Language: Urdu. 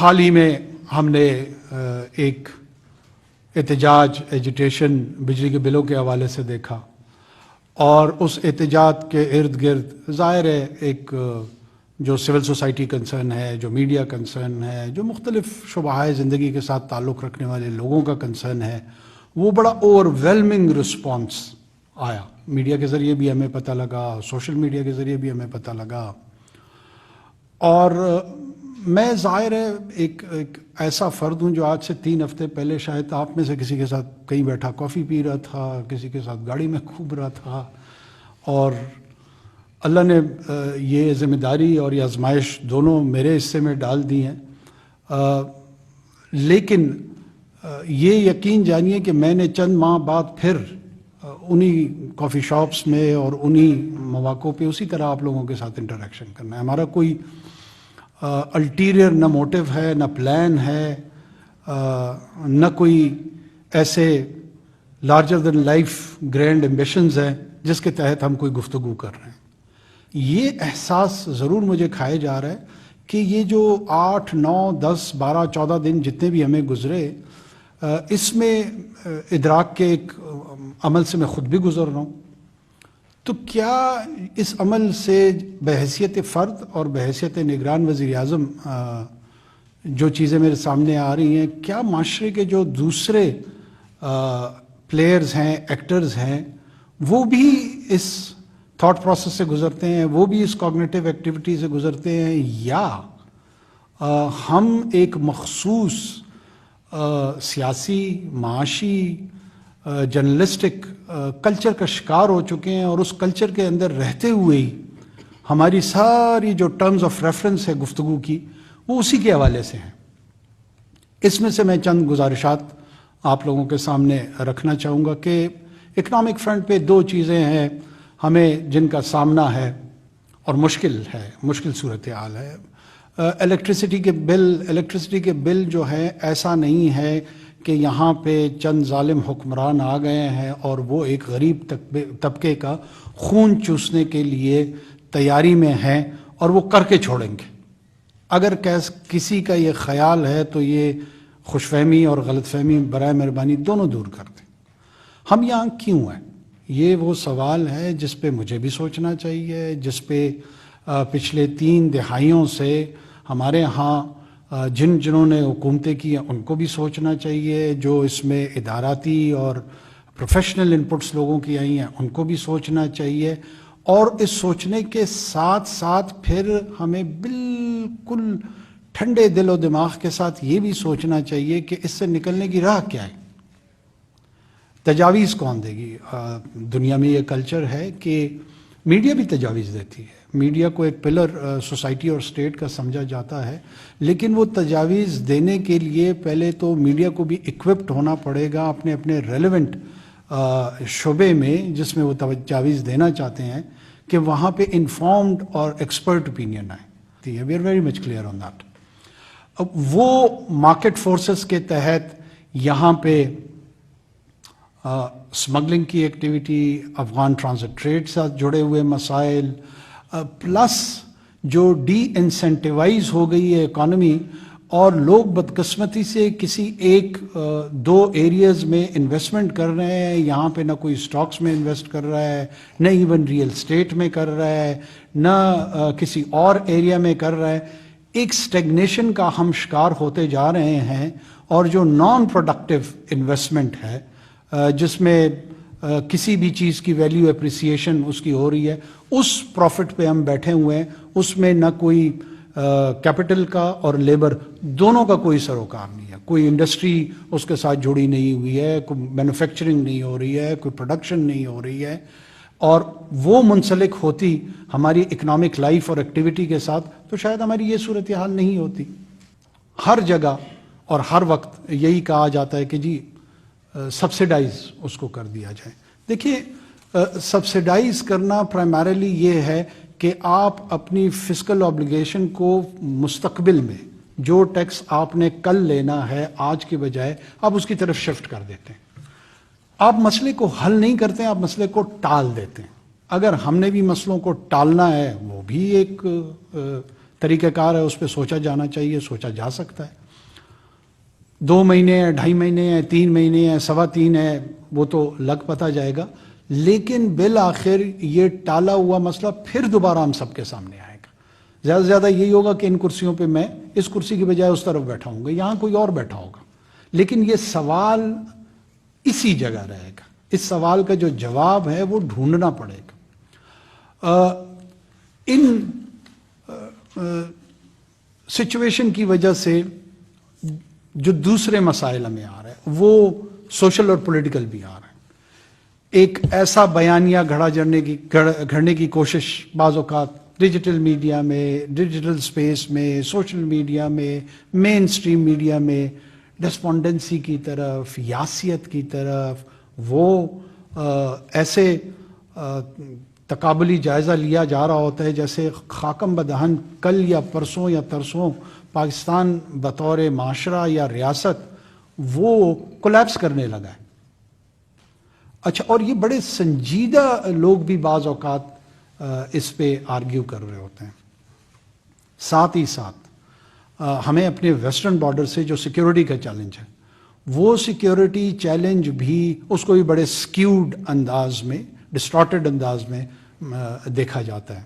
حال ہی میں ہم نے ایک احتجاج ایجیٹیشن بجلی کے بلوں کے حوالے سے دیکھا، اور اس احتجاج کے ارد گرد ظاہر ہے ایک جو سول سوسائٹی کنسرن ہے، جو میڈیا کنسرن ہے، جو مختلف شعبۂ زندگی کے ساتھ تعلق رکھنے والے لوگوں کا کنسرن ہے، وہ بڑا اوور ویلمنگ رسپانس آیا۔ میڈیا کے ذریعے بھی ہمیں پتہ لگا، سوشل میڈیا کے ذریعے بھی ہمیں پتہ لگا، اور میں ظاہر ہے ایک ایسا فرد ہوں جو آج سے 3 ہفتے پہلے شاید آپ میں سے کسی کے ساتھ کہیں بیٹھا کافی پی رہا تھا، کسی کے ساتھ گاڑی میں گھوم رہا تھا، اور اللہ نے یہ ذمہ داری اور یہ آزمائش دونوں میرے حصے میں ڈال دی ہیں، لیکن یہ یقین جانیے کہ میں نے چند ماہ بعد پھر انہی کافی شاپس میں اور انہی مواقعوں پہ اسی طرح آپ لوگوں کے ساتھ انٹریکشن کرنا ہے۔ ہمارا کوئی الٹیریئر نہ موٹیو ہے، نہ پلان ہے، نہ کوئی ایسے larger then life grand ambitions ہیں جس کے تحت ہم کوئی گفتگو کر رہے ہیں۔ یہ احساس ضرور مجھے کھائے جا رہا ہے کہ یہ جو 8، 9، 10، 12، 14 دن جتنے بھی ہمیں گزرے، اس میں ادراک کے ایک عمل سے میں خود بھی گزر رہا ہوں، تو کیا اس عمل سے بحیثیت فرد اور بحیثیت نگران وزیر اعظم جو چیزیں میرے سامنے آ رہی ہیں، کیا معاشرے کے جو دوسرے پلیئرز ہیں، ایکٹرز ہیں، وہ بھی اس تھاٹ پروسیس سے گزرتے ہیں، وہ بھی اس کوگنیٹیو ایکٹیویٹی سے گزرتے ہیں، یا ہم ایک مخصوص سیاسی، معاشی، جرنلسٹک کلچر کا شکار ہو چکے ہیں، اور اس کلچر کے اندر رہتے ہوئے ہی ہماری ساری جو ٹرمز آف ریفرنس ہے گفتگو کی، وہ اسی کے حوالے سے ہیں۔ اس میں سے میں چند گزارشات آپ لوگوں کے سامنے رکھنا چاہوں گا کہ اکنامک فرنٹ پہ 2 چیزیں ہیں ہمیں جن کا سامنا ہے اور مشکل صورتحال ہے۔ الیکٹریسٹی کے بل جو ہے، ایسا نہیں ہے کہ یہاں پہ چند ظالم حکمران آ گئے ہیں اور وہ ایک غریب طبقے کا خون چوسنے کے لیے تیاری میں ہیں اور وہ کر کے چھوڑیں گے۔ اگر کسی کا یہ خیال ہے تو یہ خوش فہمی اور غلط فہمی برائے مہربانی دونوں دور کر دیں۔ ہم یہاں کیوں ہیں؟ یہ وہ سوال ہے جس پہ مجھے بھی سوچنا چاہیے، جس پہ پچھلے 3 دہائیوں سے ہمارے ہاں جنہوں نے حکومتیں کی ہیں ان کو بھی سوچنا چاہیے، جو اس میں اداراتی اور پروفیشنل انپٹس لوگوں کی آئی ہیں ان کو بھی سوچنا چاہیے، اور اس سوچنے کے ساتھ ساتھ پھر ہمیں بالکل ٹھنڈے دل و دماغ کے ساتھ یہ بھی سوچنا چاہیے کہ اس سے نکلنے کی راہ کیا ہے، تجاویز کون دے گی۔ دنیا میں یہ کلچر ہے کہ میڈیا بھی تجاویز دیتی ہے، میڈیا کو ایک پلر سوسائٹی اور اسٹیٹ کا سمجھا جاتا ہے، لیکن وہ تجاویز دینے کے لیے پہلے تو میڈیا کو بھی اکوپڈ ہونا پڑے گا اپنے ریلیونٹ شعبے میں جس میں وہ تجاویز دینا چاہتے ہیں، کہ وہاں پہ انفارمڈ اور ایکسپرٹ اوپینین آئے۔ We are very much clear on that. اب وہ مارکیٹ فورسز کے تحت یہاں پہ اسمگلنگ کی ایکٹیویٹی، افغان ٹرانزٹ ٹریڈ سے جڑے ہوئے مسائل، پلس جو ڈی انسینٹیوائز ہو گئی ہے اکانومی، اور لوگ بدقسمتی سے کسی 1-2 ایریاز میں انویسٹمنٹ کر رہے ہیں، یہاں پہ نہ کوئی سٹاکس میں انویسٹ کر رہا ہے، نہ ایون ریئل اسٹیٹ میں کر رہا ہے، نہ کسی اور ایریا میں کر رہا ہے۔ ایک سٹیگنیشن کا ہم شکار ہوتے جا رہے ہیں، اور جو نان پروڈکٹیو انویسٹمنٹ ہے جس میں کسی بھی چیز کی ویلیو اپریسیشن اس کی ہو رہی ہے، اس پروفٹ پہ ہم بیٹھے ہوئے ہیں، اس میں نہ کوئی کیپٹل کا اور لیبر دونوں کا کوئی سروکار نہیں ہے، کوئی انڈسٹری اس کے ساتھ جڑی نہیں ہوئی ہے، کوئی مینوفیکچرنگ نہیں ہو رہی ہے، کوئی پروڈکشن نہیں ہو رہی ہے، اور وہ منسلک ہوتی ہماری اکنامک لائف اور ایکٹیویٹی کے ساتھ تو شاید ہماری یہ صورتحال نہیں ہوتی۔ ہر جگہ اور ہر وقت یہی کہا جاتا ہے کہ جی سبسیڈائز اس کو کر دیا جائے۔ دیکھیے، سبسیڈائز کرنا پرائمریلی یہ ہے کہ آپ اپنی فسکل آبلیگیشن کو مستقبل میں جو ٹیکس آپ نے کل لینا ہے آج کے بجائے آپ اس کی طرف شفٹ کر دیتے ہیں۔ آپ مسئلے کو حل نہیں کرتے ہیں، آپ مسئلے کو ٹال دیتے ہیں۔ اگر ہم نے بھی مسئلوں کو ٹالنا ہے، وہ بھی ایک طریقہ کار ہے اس پہ سوچا جانا چاہیے، سوچا جا سکتا ہے. 2 مہینے ہیں، 2.5 مہینے ہیں، 3 مہینے ہیں، 3.25 ہیں، وہ تو لگ پتہ جائے گا. لیکن بالآخر یہ ٹالا ہوا مسئلہ پھر دوبارہ ہم سب کے سامنے آئے گا. زیادہ سے زیادہ یہی ہوگا کہ ان کرسیوں پہ میں اس کرسی کی بجائے اس طرف بیٹھا ہوں گا، یہاں کوئی اور بیٹھا ہوگا، لیکن یہ سوال اسی جگہ رہے گا. اس سوال کا جو جواب ہے وہ ڈھونڈنا پڑے گا. ان سچویشن کی وجہ سے جو دوسرے مسائل ہمیں آ رہے ہیں وہ سوشل اور پولیٹیکل بھی آ رہے ہیں. ایک ایسا بیانیہ گھڑنے کی کوشش بعض اوقات ڈیجیٹل میڈیا میں، ڈیجیٹل سپیس میں، سوشل میڈیا میں، مین سٹریم میڈیا میں ڈسپونڈنسی کی طرف، یاسیت کی طرف، وہ ایسے تقابلی جائزہ لیا جا رہا ہوتا ہے جیسے خاکم بدہن کل یا پرسوں یا ترسوں پاکستان بطور معاشرہ یا ریاست وہ کولیپس کرنے لگا ہے. اچھا، اور یہ بڑے سنجیدہ لوگ بھی بعض اوقات اس پہ آرگیو کر رہے ہوتے ہیں. ساتھ ہی ساتھ ہمیں اپنے ویسٹرن بارڈر سے جو سیکیورٹی کا چیلنج ہے، وہ سیکیورٹی چیلنج بھی اس کو بھی بڑے سکیوڈ انداز میں، ڈسٹارٹڈ انداز میں دیکھا جاتا ہے.